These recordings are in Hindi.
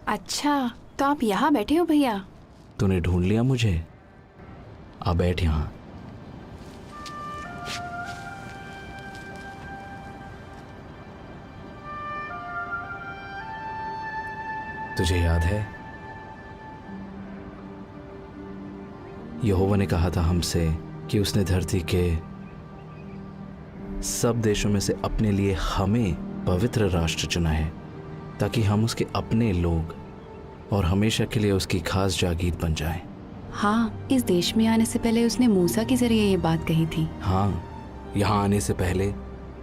अच्छा, तो आप यहाँ बैठे हो भैया? तूने ढूंढ लिया मुझे। आ बैठ यहाँ। तुझे याद है यहोवा ने कहा था हमसे कि उसने धरती के सब देशों में से अपने लिए हमें पवित्र राष्ट्र चुना है ताकि हम उसके अपने लोग और हमेशा के लिए उसकी खास जागीर बन जाएं। हाँ, इस देश में आने से पहले उसने मूसा के जरिए ये बात कही थी। हाँ, यहाँ आने से पहले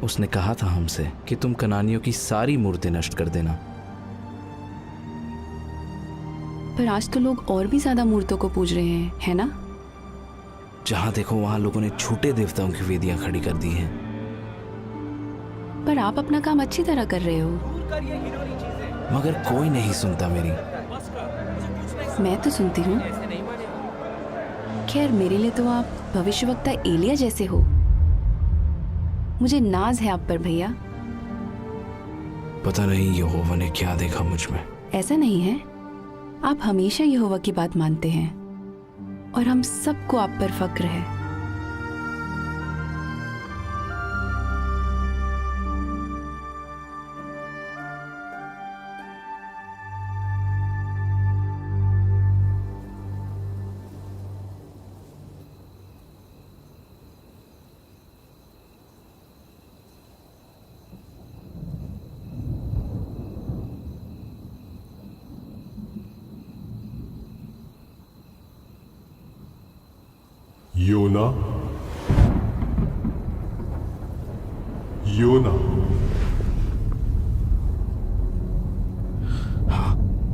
उसने कहा था हमसे कि तुम कनानियों की सारी मूर्तें नष्ट कर देना। पर आज तो लोग और भी ज्यादा मूर्तों को पूज रहे हैं, है ना? जहाँ देखो वहाँ लोगों ने झूठे देवताओं की वेदियां खड़ी कर दी हैं। पर आप अपना काम अच्छी तरह कर रहे हो। मगर कोई नहीं सुनता मेरी। मैं तो सुनती हूँ। खैर, मेरे लिए तो आप भविष्यवक्ता एलिया जैसे हो। मुझे नाज है आप पर भैया। पता नहीं यहोवा ने क्या देखा मुझ में। ऐसा नहीं है, आप हमेशा यहोवा की बात मानते हैं और हम सबको आप पर फक्र है। योना, योना।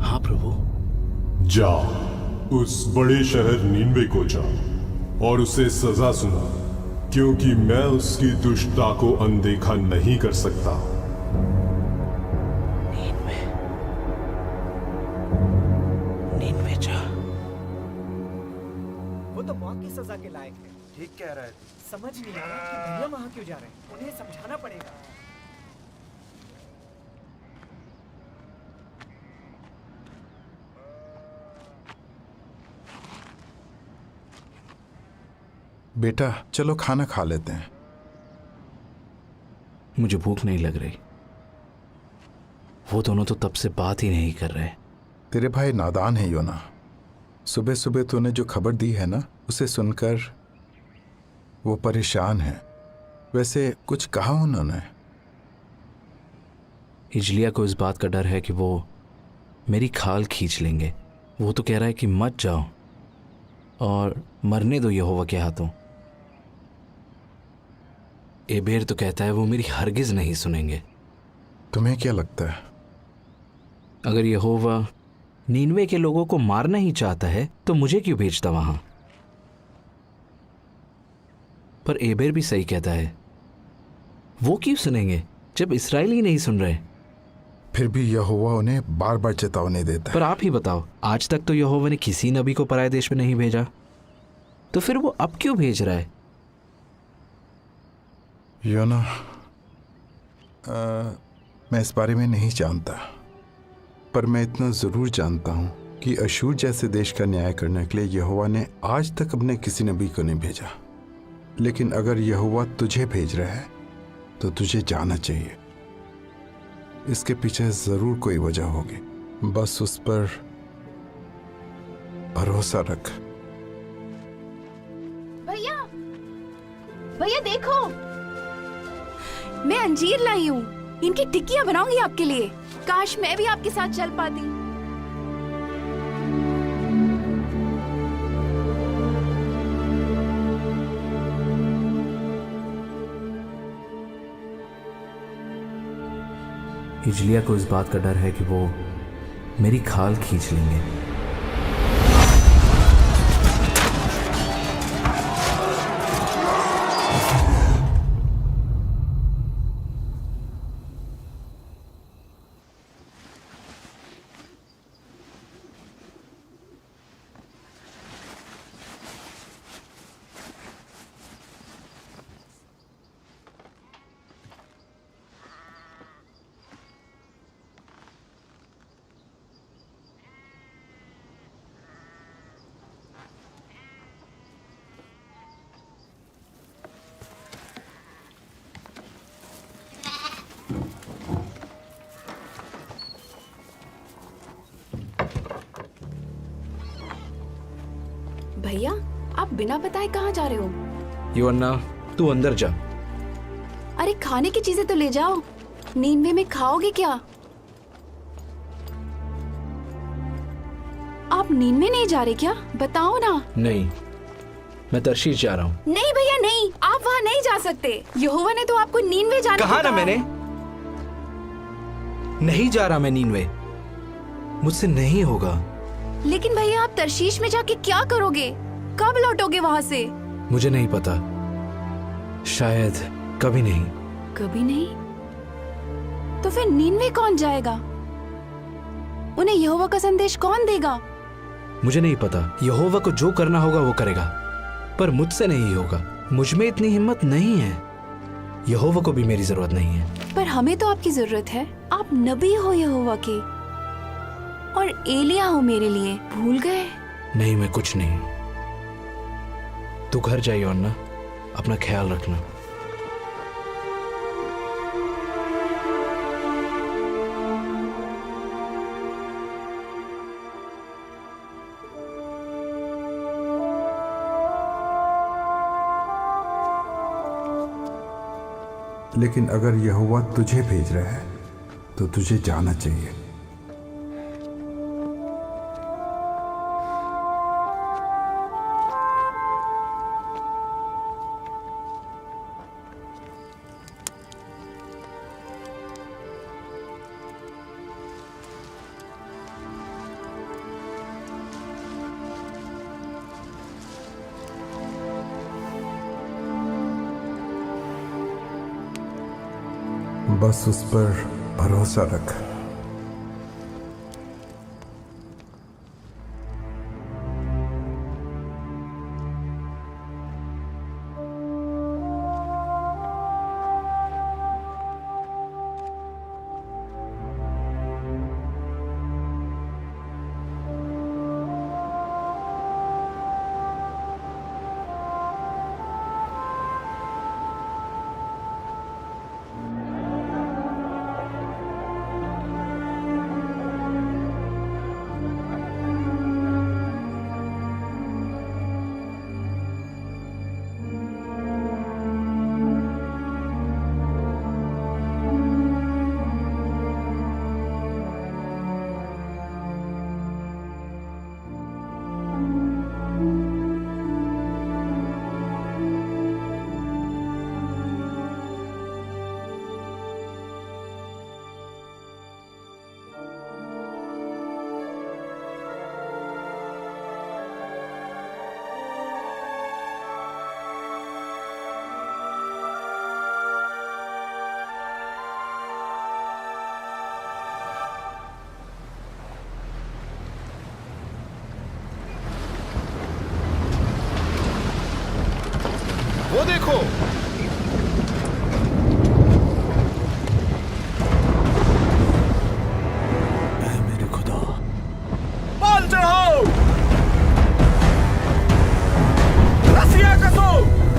हाँ प्रभु। जा, उस बड़े शहर नीनवे को जा और उसे सजा सुना, क्योंकि मैं उसकी दुष्टता को अनदेखा नहीं कर सकता। नीनवे जा। वो तो मौत की सजा के लायक है। ठीक कह रहा है। समझ नहीं आ रहा कि भैया वहां क्यों जा रहे हैं। उन्हें समझाना पड़ेगा। बेटा चलो खाना खा लेते हैं। मुझे भूख नहीं लग रही। वो दोनों तो तब से बात ही नहीं कर रहे। तेरे भाई नादान है योना। सुबह सुबह तूने जो खबर दी है ना, उसे सुनकर वो परेशान है। वैसे कुछ कहा उन्होंने? हिजलिया को इस बात का डर है कि वो मेरी खाल खींच लेंगे। वो तो कह रहा है कि मत जाओ और मरने दो यहोवा के हाथों। एबेर तो कहता है वो मेरी हरगिज नहीं सुनेंगे। तुम्हें क्या लगता है? अगर यहोवा नीनवे के लोगों को मारना ही चाहता है तो मुझे क्यों भेजता वहां? पर एबेर भी सही कहता है। वो क्यों सुनेंगे जब इस्राएल ही नहीं सुन रहे? फिर भी यहोवा उन्हें बार बार चेतावनी देता है। पर आप ही बताओ, आज तक तो यहोवा ने किसी नबी को पराये देश में नहीं भेजा, तो फिर वो अब क्यों भेज रहा है? योना, मैं इस बारे में नहीं जानता, पर मैं इतना जरूर जानता हूं कि अशूर जैसे देश का न्याय करने के लिए यहोवा ने आज तक अपने किसी नबी को नहीं भेजा। लेकिन अगर यहोवा तुझे भेज रहा है तो तुझे जाना चाहिए। इसके पीछे जरूर कोई वजह होगी, बस उस पर भरोसा रख। भैया, भैया देखो, मैं अंजीर लाई हूँ। इनकी टिक्कियाँ बनाऊंगी आपके लिए। काश मैं भी आपके साथ चल पाती। हिजलिया को इस बात का डर है कि वो मेरी खाल खींच लेंगे। भैया आप बिना बताए कहाँ जा रहे हो? योअन्ना, तू अंदर जा। अरे खाने की चीजें तो ले जाओ। नींवे में खाओगे क्या? आप नींवे नहीं जा रहे क्या? बताओ ना। नहीं, मैं तरशीश जा रहा हूँ। नहीं भैया नहीं, आप वहाँ नहीं जा सकते। यहोवा ने तो आपको नीनवे जाने कहा को ना कहा मैंने, है। नहीं जा रहा मैं नीनवे, मुझसे नहीं होगा। लेकिन भैया आप तरशीश में जाके क्या करोगे? कब लौटोगे वहाँ से? मुझे नहीं पता, शायद कभी नहीं। कभी नहीं? तो फिर नीनवे कौन जाएगा? उन्हें यहोवा का संदेश कौन देगा? मुझे नहीं पता। यहोवा को जो करना होगा वो करेगा, पर मुझसे नहीं होगा। मुझ में इतनी हिम्मत नहीं है। यहोवा को भी मेरी जरूरत नहीं है। पर हमें तो आपकी जरूरत है। आप नबी हो यहोवा के, और एलिया हो मेरे लिए। भूल गए? नहीं, मैं कुछ नहीं। तू घर जाइए अन्ना, अपना ख्याल रखना। लेकिन अगर यहोवा तुझे भेज रहा है तो तुझे जाना चाहिए। बस उस पर भरोसा रख। वो देखो, ऐ मेरे खुदा, पाल चढ़ाओ, रस्सियां कसो,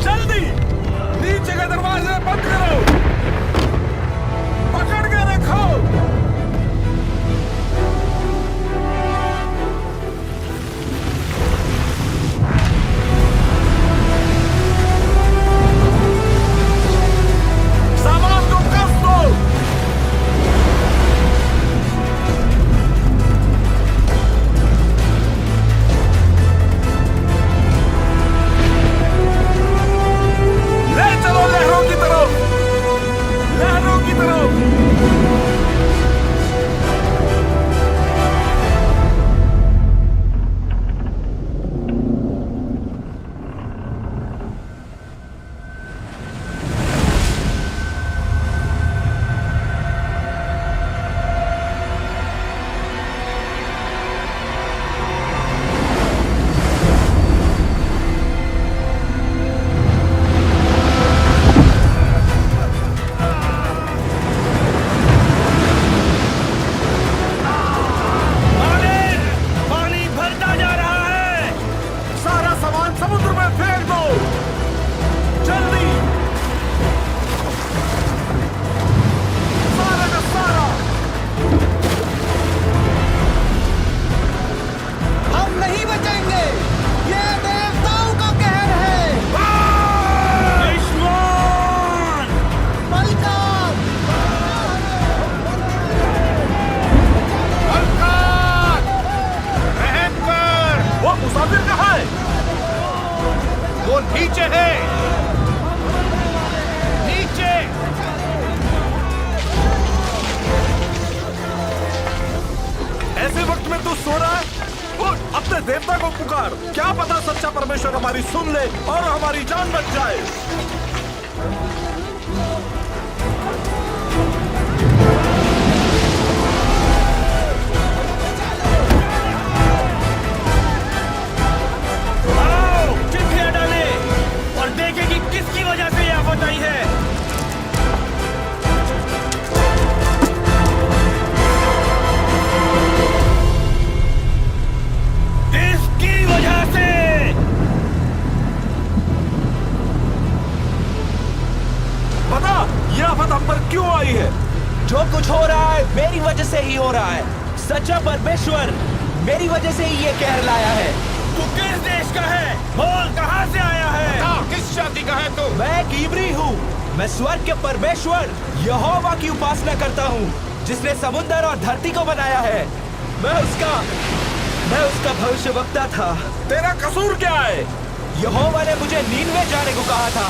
जल्दी नीचे के दरवाजे बंद करो, पकड़ के रखो। मुसाफिर कहाँ है? वो नीचे है, नीचे। ऐसे वक्त में तू सो रहा है? उठ, अपने देवता को पुकार। क्या पता सच्चा परमेश्वर हमारी सुन ले और हमारी जान बच जाए। आओ, चिट्ठियां डाले और देखें कि किसकी वजह से यह आफत आई है। इसकी वजह से। बता, यह आफत हम पर क्यों आई है? जो कुछ हो रहा है मेरी वजह से ही हो रहा है। सच्चा परमेश्वर मेरी वजह से ही ये कहर लाया है। तू किस देश का है? बोल, कहाँ से आया है? किस जाति का है तू? मैं एक इब्री हूँ। मैं स्वर्ग के परमेश्वर यहोवा की उपासना करता हूँ, जिसने समुद्र और धरती को बनाया है। मैं उसका भविष्यवक्ता था। तेरा कसूर क्या है? यहोवा ने मुझे नीनवे जाने को कहा था,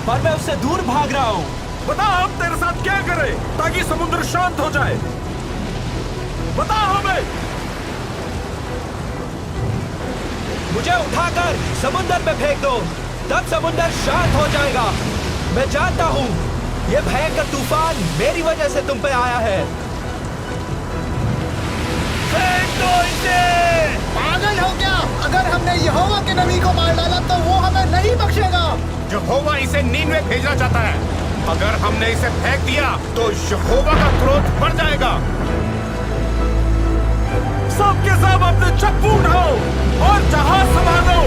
पर मैं उससे दूर भाग रहा हूँ। बता, हम तेरे साथ क्या करें ताकि समुद्र शांत हो जाए? बता हमें। मुझे उठाकर समुद्र में फेंक दो, तब समुद्र शांत हो जाएगा। मैं जानता हूँ ये भयंकर तूफान मेरी वजह से तुम पे आया है। फेंक दो इसे। पागल हो क्या? अगर हमने यहोवा के नबी को मार डाला तो वो हमें नहीं बख्शेगा। यहोवा इसे नीनवे भेजना चाहता है। अगर हमने इसे फेंक दिया तो यहोवा का क्रोध बढ़ जाएगा। सबके सब अपने चप्पू उठाओ और जहाज संभालो।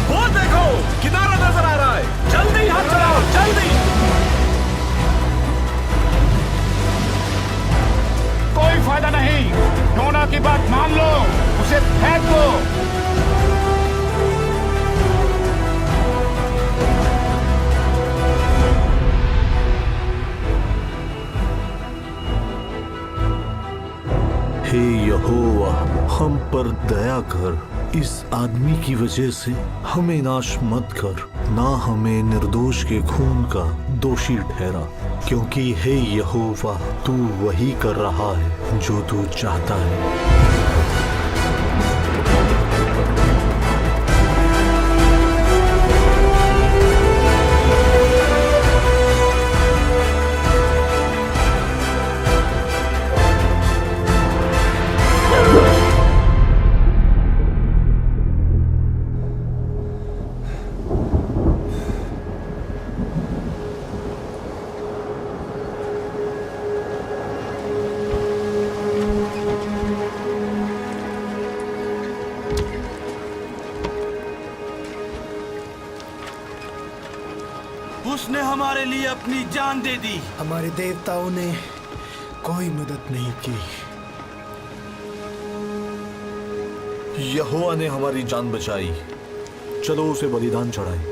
वो देखो, किनारा नजर आ रहा है। जल्दी हाथ चलाओ, जल्दी। कोई फायदा नहीं। योना की बात मान लो, उसे फेंक दो। हे यहोवा, हम पर दया कर। इस आदमी की वजह से हमें नाश मत कर, ना हमें निर्दोष के खून का दोषी ठहरा, क्योंकि हे यहोवा, तू वही कर रहा है जो तू चाहता है। उसने हमारे लिए अपनी जान दे दी। हमारे देवताओं ने कोई मदद नहीं की। यहोवा ने हमारी जान बचाई। चलो उसे बलिदान चढ़ाएं।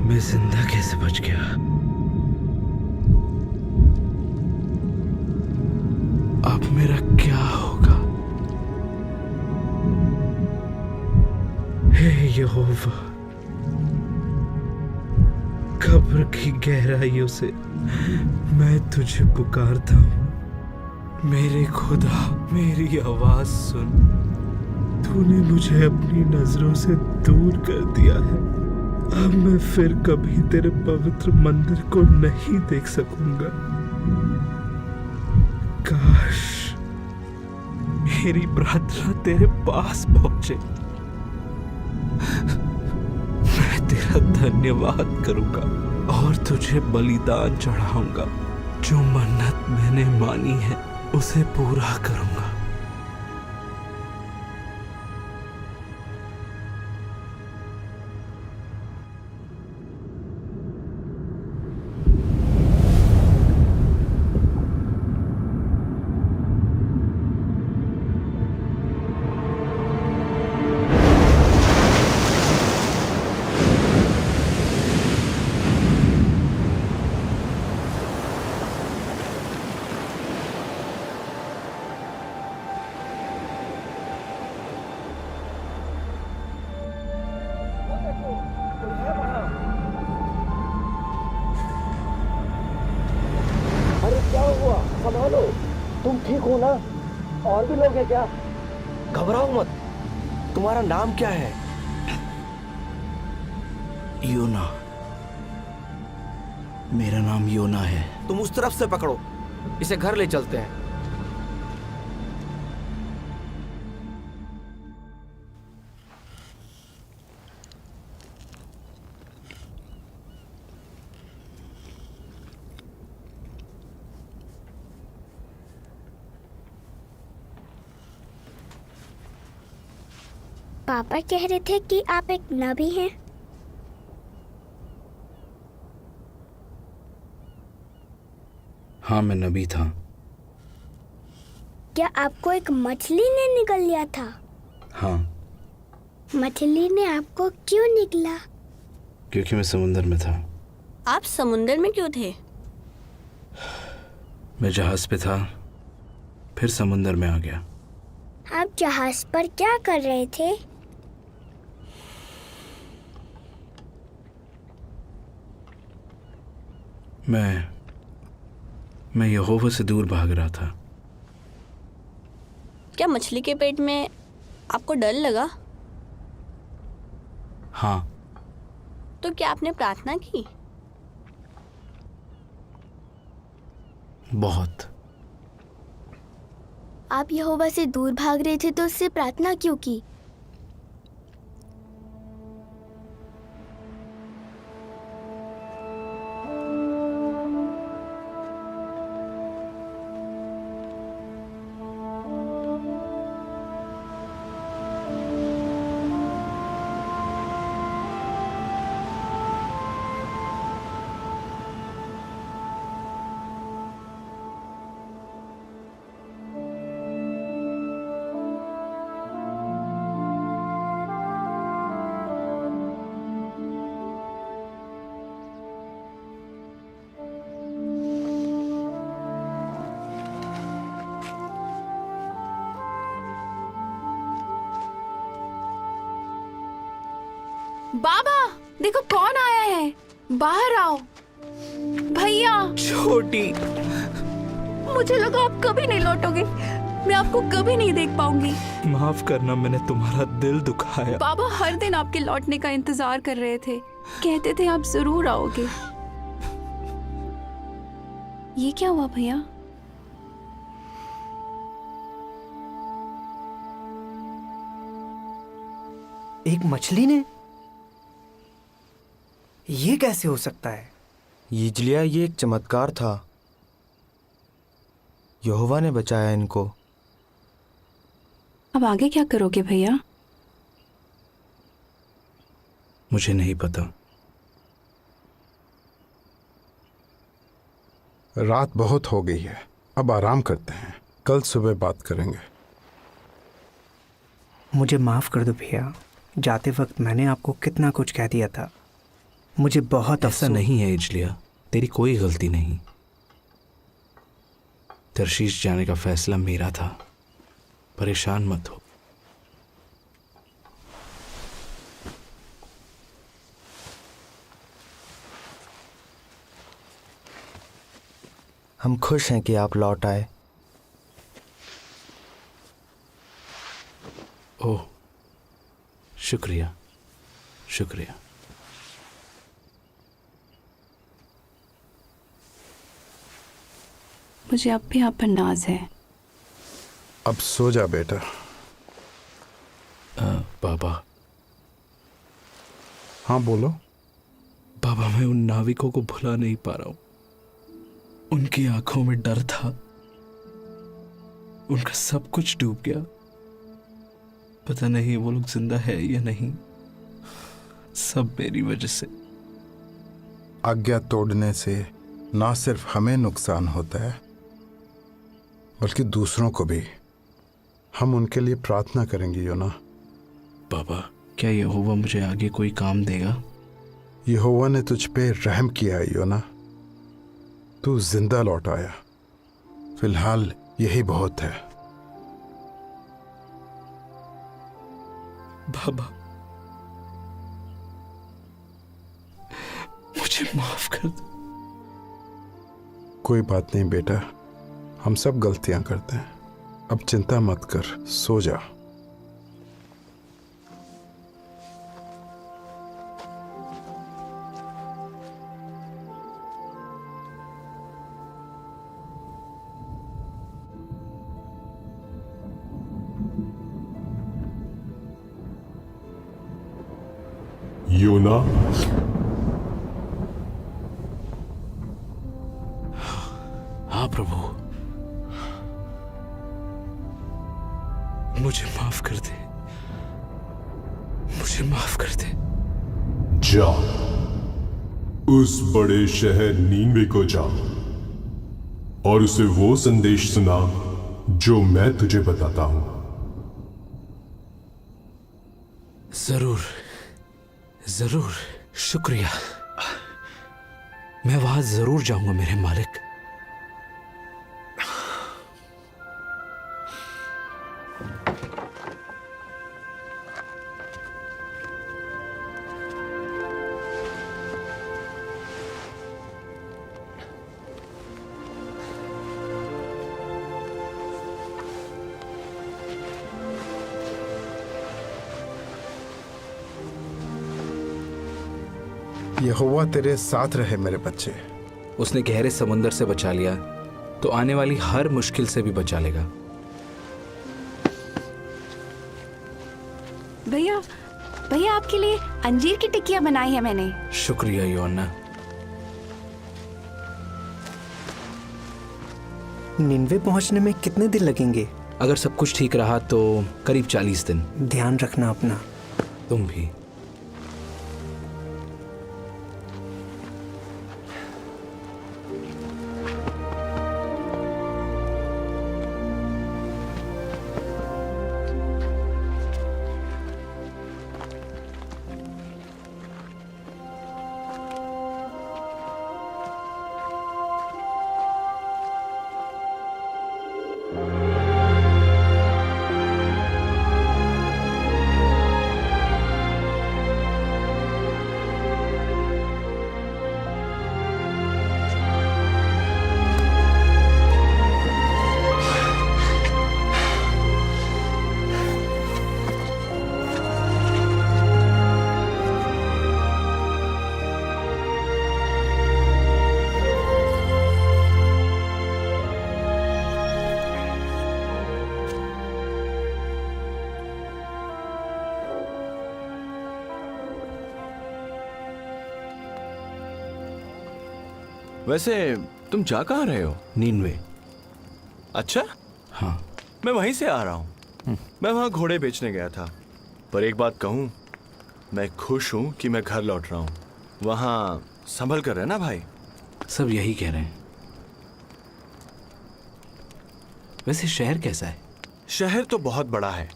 मैं जिंदा कैसे बच गया? अब मेरा क्या होगा? हे यहोवा, कब्र की गहराइयों से मैं तुझे पुकारता हूँ। मेरे खुदा, मेरी आवाज सुन। तूने मुझे अपनी नजरों से दूर कर दिया है। अब मैं फिर कभी तेरे पवित्र मंदिर को नहीं देख सकूंगा। काश मेरी प्रार्थना तेरे पास पहुंचे। मैं तेरा धन्यवाद करूंगा और तुझे बलिदान चढ़ाऊंगा। जो मन्नत मैंने मानी है उसे पूरा करूंगा। ठीक हो ना? और भी लोग हैं क्या? घबराओ मत। तुम्हारा नाम क्या है? योना। मेरा नाम योना है। तुम उस तरफ से पकड़ो, इसे घर ले चलते हैं। पापा कह रहे थे कि आप एक नबी हैं। हाँ, मैं नबी था। क्या आपको एक मछली ने निगल लिया था? हाँ, मछली ने आपको क्यों निगला? क्योंकि मैं समुंदर में था। आप समुंदर में क्यों थे? मैं जहाज पे था, फिर समुंदर में आ गया। आप जहाज पर क्या कर रहे थे? मैं यहोवा से दूर भाग रहा था। क्या मछली के पेट में आपको डर लगा? हाँ। तो क्या आपने प्रार्थना की? बहुत। आप यहोवा से दूर भाग रहे थे तो उससे प्रार्थना क्यों की? बाबा, देखो कौन आया है। बाहर आओ। भैया। छोटी। मुझे लगा आप कभी नहीं लौटोगे। मैं आपको कभी नहीं देख पाऊंगी। माफ करना, मैंने तुम्हारा दिल दुखाया। बाबा हर दिन आपके लौटने का इंतजार कर रहे थे। कहते थे आप जरूर आओगे। ये क्या हुआ भैया? एक मछली ने? ये कैसे हो सकता है? यिजलिया, ये एक चमत्कार था। यहोवा ने बचाया इनको। अब आगे क्या करोगे भैया? मुझे नहीं पता। रात बहुत हो गई है, अब आराम करते हैं, कल सुबह बात करेंगे। मुझे माफ कर दो भैया, जाते वक्त मैंने आपको कितना कुछ कह दिया था। मुझे बहुत ऐसा नहीं है यिजलिया, तेरी कोई गलती नहीं। तरशीश जाने का फैसला मेरा था। परेशान मत हो। हम खुश हैं कि आप लौट आए। ओह, शुक्रिया शुक्रिया। मुझे अब भी आप पर नाज है। अब सो जा बेटा। बाबा। हाँ बोलो। बाबा, मैं उन नाविकों को भुला नहीं पा रहा हूं। उनकी आंखों में डर था। उनका सब कुछ डूब गया। पता नहीं वो लोग जिंदा है या नहीं। सब मेरी वजह से। आज्ञा तोड़ने से ना सिर्फ हमें नुकसान होता है, बल्कि दूसरों को भी। हम उनके लिए प्रार्थना करेंगे योना। बाबा, क्या यहोवा मुझे आगे कोई काम देगा? यहोवा ने तुझ पे रहम किया है योना। तू जिंदा लौट आया। फिलहाल यही बहुत है। बाबा, मुझे माफ कर दो। कोई बात नहीं बेटा, हम सब गलतियां करते हैं। अब चिंता मत कर, सो जा। योना, हाँ प्रभु, मुझे माफ कर दे, मुझे माफ कर दे। जा उस बड़े शहर नीनवे को जा और उसे वो संदेश सुना जो मैं तुझे बताता हूं। जरूर जरूर, शुक्रिया। मैं वहां जरूर जाऊंगा मेरे मालिक। यहोवा तेरे साथ रहे मेरे बच्चे। उसने गहरे समुंदर से बचा लिया तो आने वाली हर मुश्किल से भी बचा लेगा। भैया भैया, आपके लिए अंजीर की टिक्कियां बनाई है मैंने। शुक्रिया योना। निन्वे पहुंचने में कितने दिन लगेंगे? अगर सब कुछ ठीक रहा तो करीब 40 दिन। ध्यान रखना अपना। तुम भी। वैसे तुम जा कहाँ रहे हो? नीनवे। अच्छा, हाँ। मैं वहीं से आ रहा हूँ। मैं वहाँ घोड़े बेचने गया था। पर एक बात कहूँ, मैं खुश हूँ कि मैं घर लौट रहा हूँ। वहाँ संभल कर रहना भाई। सब यही कह रहे हैं। वैसे शहर कैसा है? शहर तो बहुत बड़ा है।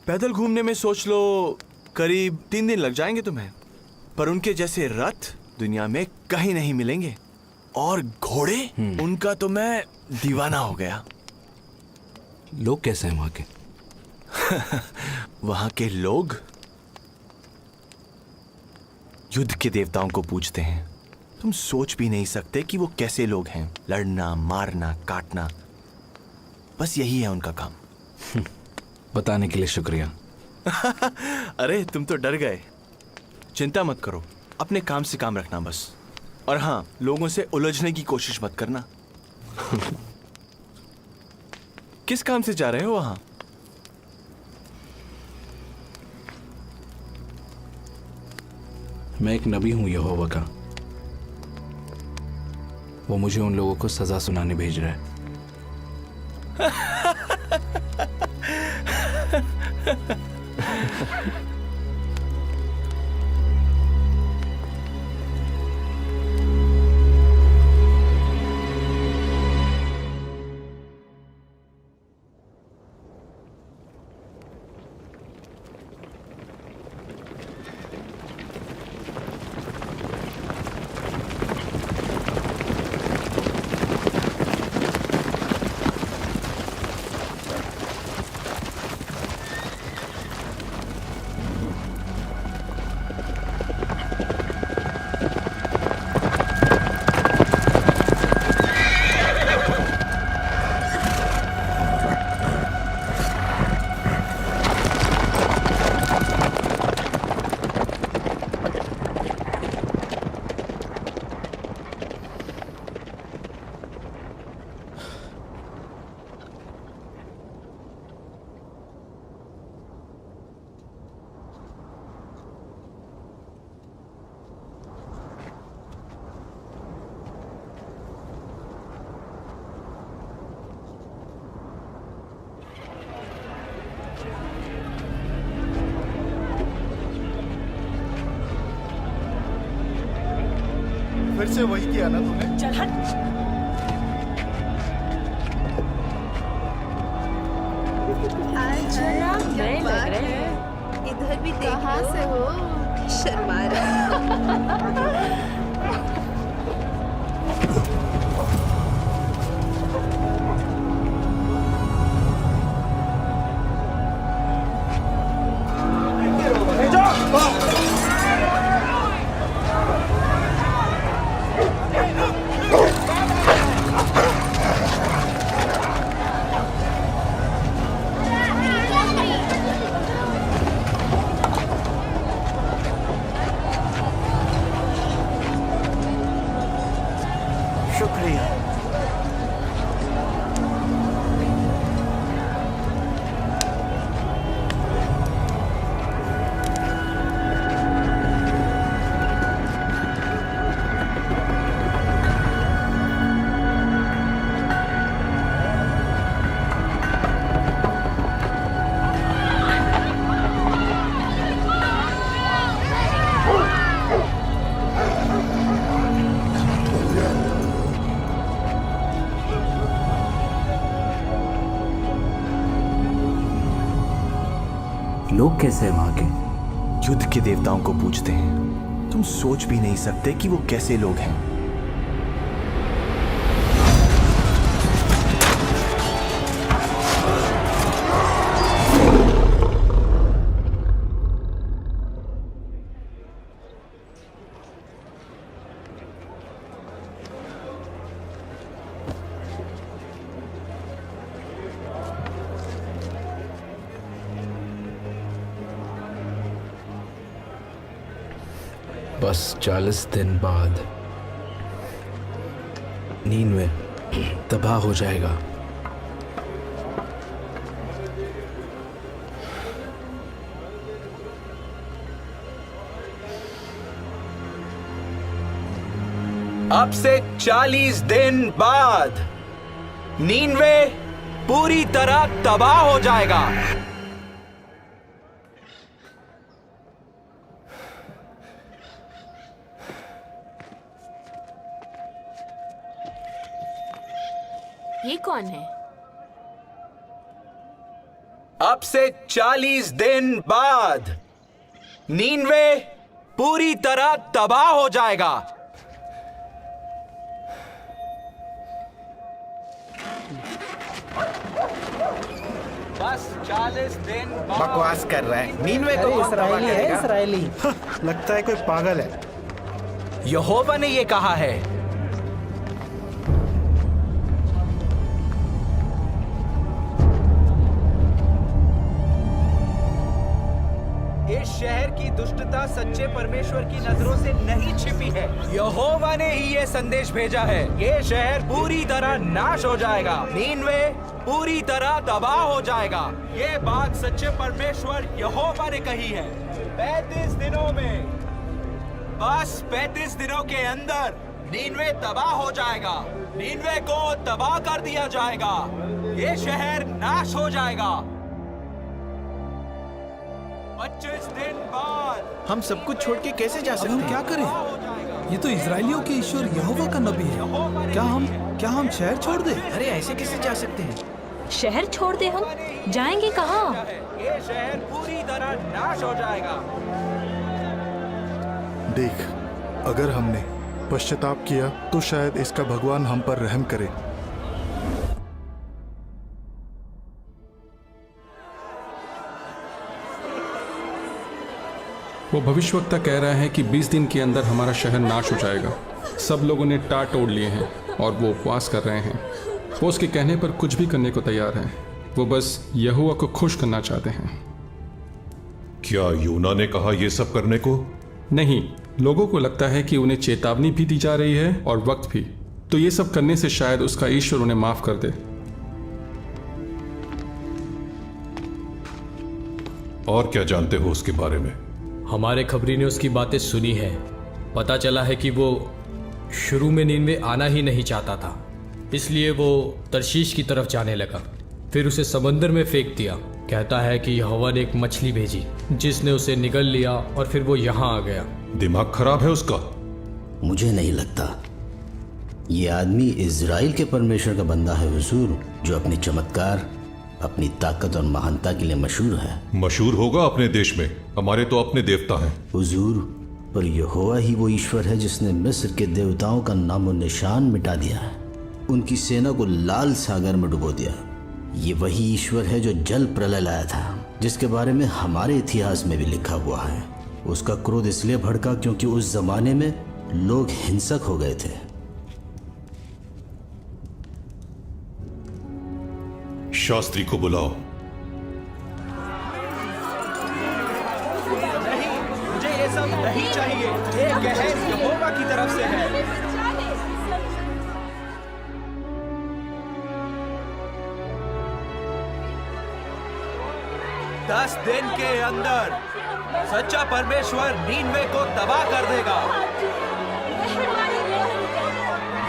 पैदल घूमने में सोच लो करीब 3 दिन लग जाएंगे तुम्हें। पर उनके जैसे रथ दुनिया में कहीं नहीं मिलेंगे। और घोड़े, उनका तो मैं दीवाना हो गया। लोग कैसे हैं वहां के? वहां के लोग युद्ध के देवताओं को पूजते हैं। तुम सोच भी नहीं सकते कि वो कैसे लोग हैं। लड़ना, मारना, काटना, बस यही है उनका काम। बताने के लिए शुक्रिया। अरे तुम तो डर गए। चिंता मत करो, अपने काम से काम रखना बस। और हाँ, लोगों से उलझने की कोशिश मत करना। किस काम से जा रहे हो वहां? मैं एक नबी हूं यहोवा का। वो मुझे उन लोगों को सजा सुनाने भेज रहा है। से वही किया ना तूने? चल हट। नए लग रहे हैं। इधर भी कहाँ से हो? शर्मा रहा। लोग कैसे हैं वहां के? युद्ध के देवताओं को पूछते हैं। तुम सोच भी नहीं सकते कि वो कैसे लोग हैं। बस 40 दिन बाद नीनवे तबाह हो जाएगा। अब से 40 दिन बाद नीनवे पूरी तरह तबाह हो जाएगा। ये कौन है? अब से 40 दिन बाद नीनवे पूरी तरह तबाह हो जाएगा। बस 40 दिन बाद। बकवास कर रहा है। नीनवे को कौन तबाह करेगा? इसराइली। लगता है कोई पागल है। यहोवा ने ये कहा है। इस शहर की दुष्टता सच्चे परमेश्वर की नजरों से नहीं छिपी है। यहोवा ने ही ये संदेश भेजा है। ये शहर पूरी तरह नाश हो जाएगा। नीनवे पूरी तरह तबाह हो जाएगा। ये बात सच्चे परमेश्वर यहोवा ने कही है। 35 दिनों में, बस 35 दिनों के अंदर नीनवे तबाह हो जाएगा। नीनवे को तबाह कर दिया जाएगा। ये शहर नाश हो जाएगा। 25 दिन बाद हम सब कुछ छोड़ के कैसे जा सकते हैं? क्या करें? ये तो इजराइलियों के ईश्वर यहोवा का नबी है। क्या हम शहर छोड़ दें? अरे ऐसे कैसे जा सकते हैं? शहर छोड़ दे? हम जाएंगे कहाँ? ये शहर पूरी तरह नाश हो जाएगा। देख, अगर हमने पश्चाताप किया तो शायद इसका भगवान हम पर रहम करे। वो भविष्यवक्ता कह रहा है कि 20 दिन के अंदर हमारा शहर नाश हो जाएगा। सब लोगों ने टाट तोड़ लिए हैं और वो उपवास कर रहे हैं। वो उसके कहने पर कुछ भी करने को तैयार हैं। वो बस यहोवा को खुश करना चाहते हैं। क्या यूना ने कहा यह सब करने को? नहीं, लोगों को लगता है कि उन्हें चेतावनी भी दी जा रही है और वक्त भी। तो ये सब करने से शायद उसका ईश्वर उन्हें माफ कर दे। और क्या जानते हो उसके बारे में? हमारे खबरी ने उसकी बातें सुनी है। पता चला है कि वो शुरू में नीनवे आना ही नहीं चाहता था, इसलिए वो तरशीश की तरफ जाने लगा। फिर उसे समंदर में फेंक दिया। कहता है कि यहोवा ने एक मछली भेजी जिसने उसे निगल लिया और फिर वो यहाँ आ गया। दिमाग खराब है उसका। मुझे नहीं लगता। ये आदमी इज़राइल के परमेश्वर का बंदा है हुजूर, जो अपने चमत्कार, अपनी ताकत और महानता के लिए मशहूर है। मशहूर होगा अपने देश में, हमारे तो अपने देवता हैं। हुजूर, पर यहोवा ही वो ईश्वर है जिसने मिस्र के देवताओं का नामो निशान मिटा दिया है, उनकी सेना को लाल सागर में डुबो दिया। ये वही ईश्वर है जो जल प्रलय लाया था, जिसके बारे में हमारे इतिहास में भी लिखा हुआ है। उसका क्रोध इसलिए भड़का क्योंकि उस जमाने में लोग हिंसक हो गए थे। शास्त्री को बुलाओ। नहीं, मुझे ये सब नहीं चाहिए। ये गहर यहोवा की तरफ से है। 10 दिन के अंदर सच्चा परमेश्वर नीनवे को तबाह कर देगा।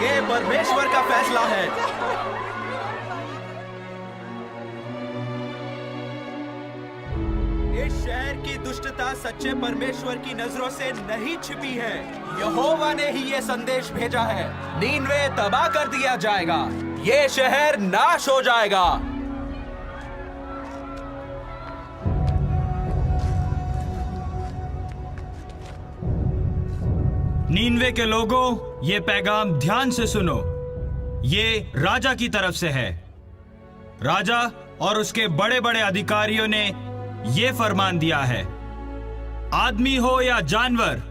ये परमेश्वर का फैसला है। इस शहर की दुष्टता सच्चे परमेश्वर की नजरों से नहीं छिपी है। यहोवा ने ही ये संदेश भेजा है, नीनवे तबाह कर दिया जाएगा, ये शहर नाश हो जाएगा। नीनवे के लोगों, ये पैगाम ध्यान से सुनो। ये राजा की तरफ से है। राजा और उसके बड़े बड़े अधिकारियों ने ये फरमान दिया है, आदमी हो या जानवर,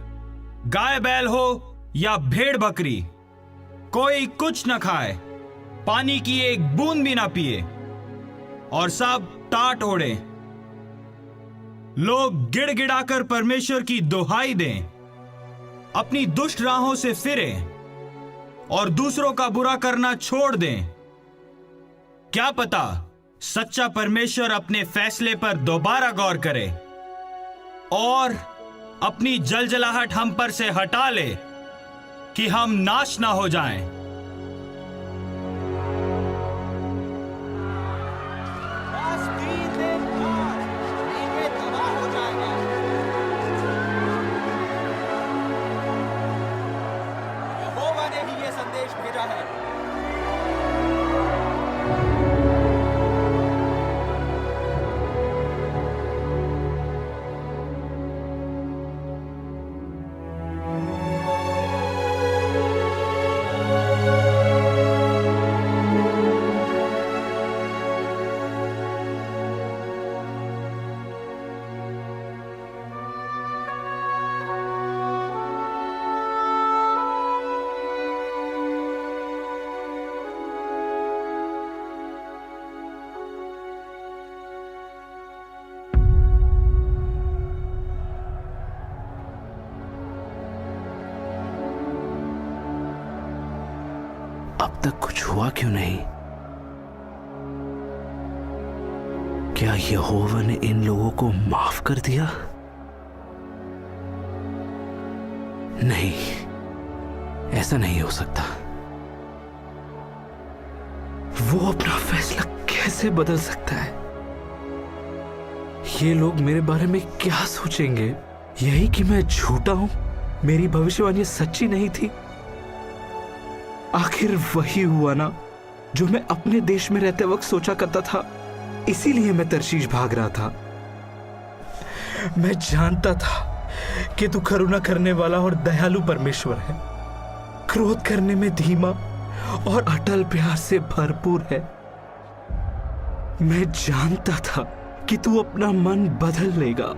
गाय बैल हो या भेड़ बकरी, कोई कुछ न खाए, पानी की एक बूंद भी ना पिए और सब टाट ओढ़े। लोग गिड़गिड़ाकर परमेश्वर की दुहाई दें, अपनी दुष्ट राहों से फिरें और दूसरों का बुरा करना छोड़ दें। क्या पता सच्चा परमेश्वर अपने फैसले पर दोबारा गौर करे और अपनी जलजलाहट हम पर से हटा ले कि हम नाश ना हो जाएं। यहोवा ने ही ये संदेश भेजा है। अब तक कुछ हुआ क्यों नहीं? क्या यहोवा ने इन लोगों को माफ कर दिया? नहीं, ऐसा नहीं हो सकता। वो अपना फैसला कैसे बदल सकता है? ये लोग मेरे बारे में क्या सोचेंगे? यही कि मैं झूठा हूं, मेरी भविष्यवाणी सच्ची नहीं थी। आखिर वही हुआ ना जो मैं अपने देश में रहते वक्त सोचा करता था। इसीलिए मैं तरशीश भाग रहा था। मैं जानता था कि तू करुणा करने वाला और दयालु परमेश्वर है, क्रोध करने में धीमा और अटल प्यार से भरपूर है। मैं जानता था कि तू अपना मन बदल लेगा।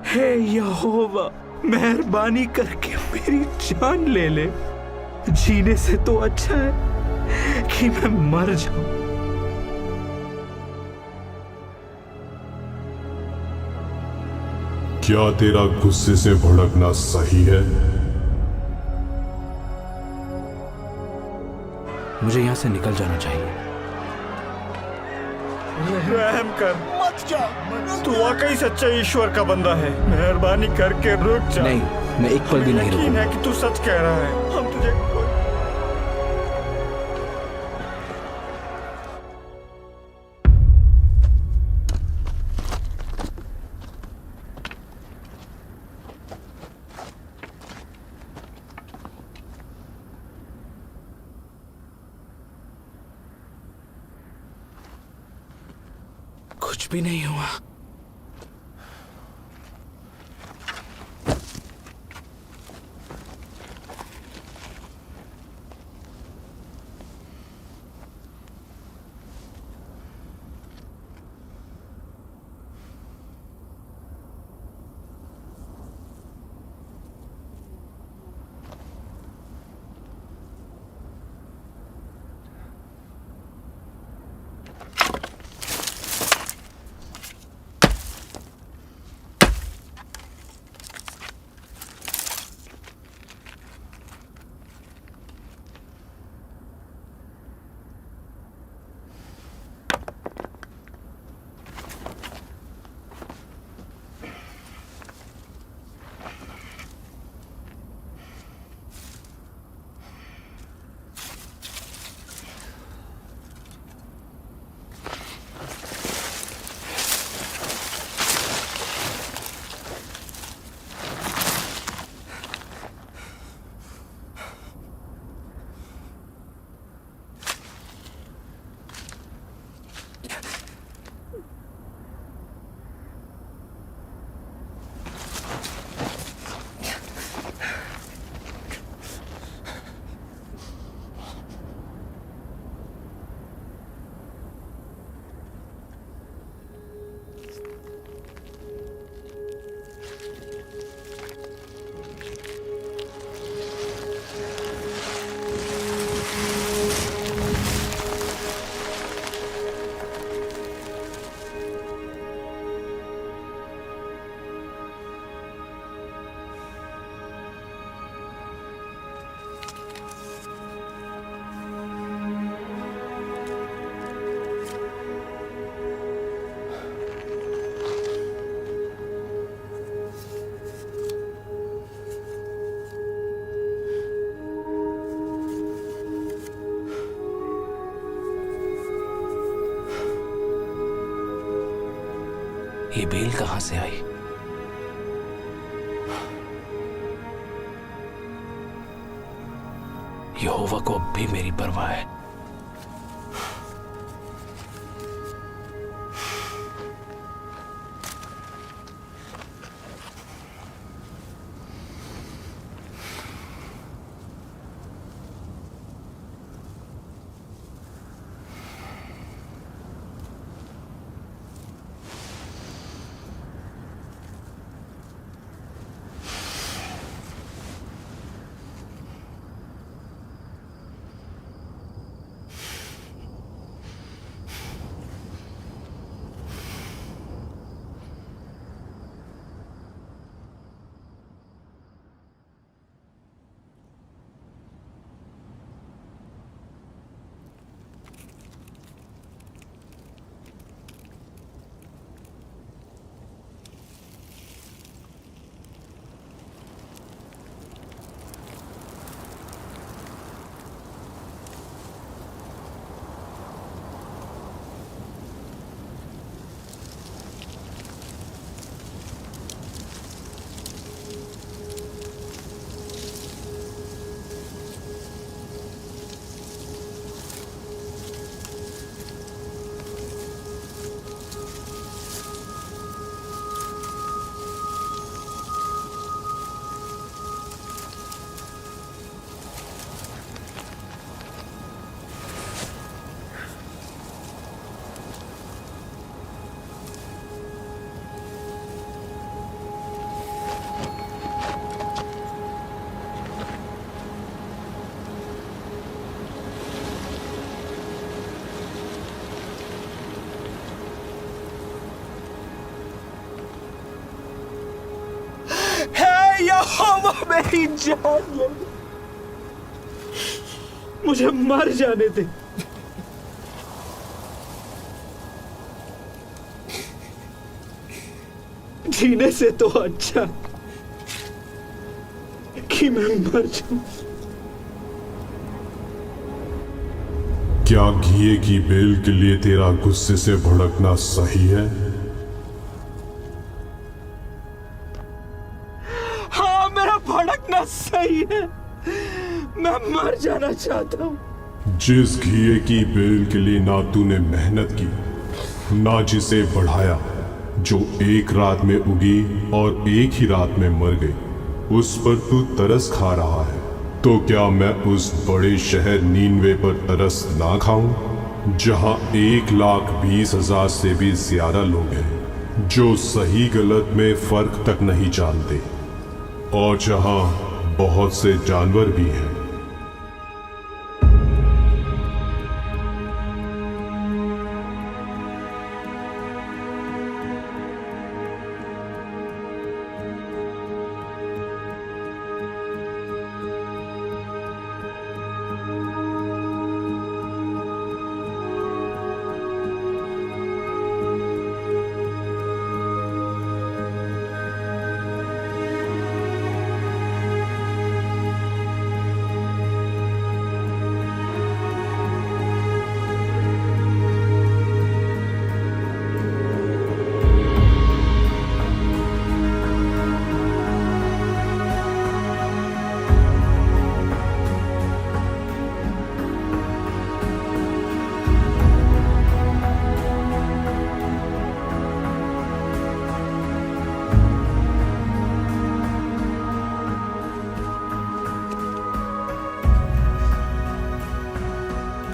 हे यहोवा, मेहरबानी करके मेरी जान ले ले। जीने से तो अच्छा है कि मैं मर जाऊं। क्या तेरा गुस्से से भड़कना सही है? मुझे यहां से निकल जाना चाहिए। रहम कर, मत जा। तू वाकई सच्चा ईश्वर का बंदा है। मेहरबानी करके रुक जा। नहीं, मैं एक पल भी नहीं रुकूंगा। यकीन है कि तू सच कह रहा है। हम तुझे कुछ भी नहीं हुआ। ये बेल कहां से आई? यहोवा को अब भी मेरी परवाह है। यहोवा मेरी जान ले, मुझे मर जाने दे। जीने से तो अच्छा कि मैं मर जाऊं। क्या घिए की बेल के लिए तेरा गुस्से से भड़कना सही है? सही है, मैं मर जाना चाहता हूं। जिस घिए की बेल के लिए ना तूने मेहनत की ना जिसे बढ़ाया जो एक रात में उगी और एक ही रात में मर गई। उस पर तू तरस खा रहा है, तो क्या मैं उस बड़े शहर नीनवे पर तरस ना खाऊं जहां 1,20,000 से भी ज्यादा लोग हैं जो सही गलत में फर्क तक नहीं जानते, और जहां बहुत से जानवर भी हैं।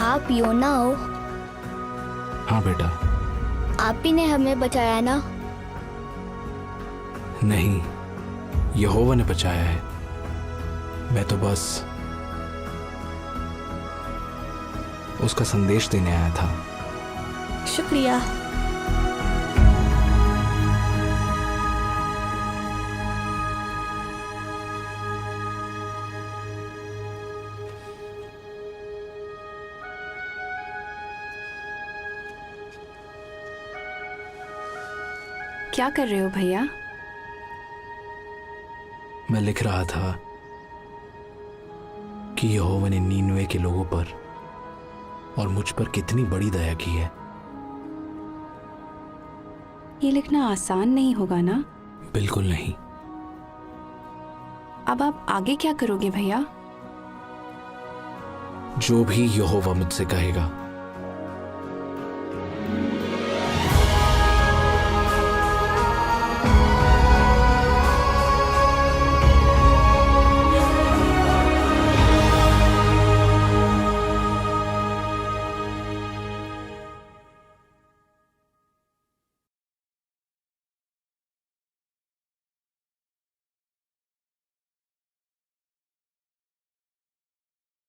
आप योना हो? हाँ बेटा। आप ही ने हमें बचाया ना? नहीं, यहोवा ने बचाया है। मैं तो बस उसका संदेश देने आया था। शुक्रिया। क्या कर रहे हो भैया? मैं लिख रहा था कि यहोवा ने नीनवे के लोगों पर और मुझ पर कितनी बड़ी दया की है। ये लिखना आसान नहीं होगा ना? बिल्कुल नहीं। अब आप आगे क्या करोगे भैया? जो भी यहोवा मुझसे कहेगा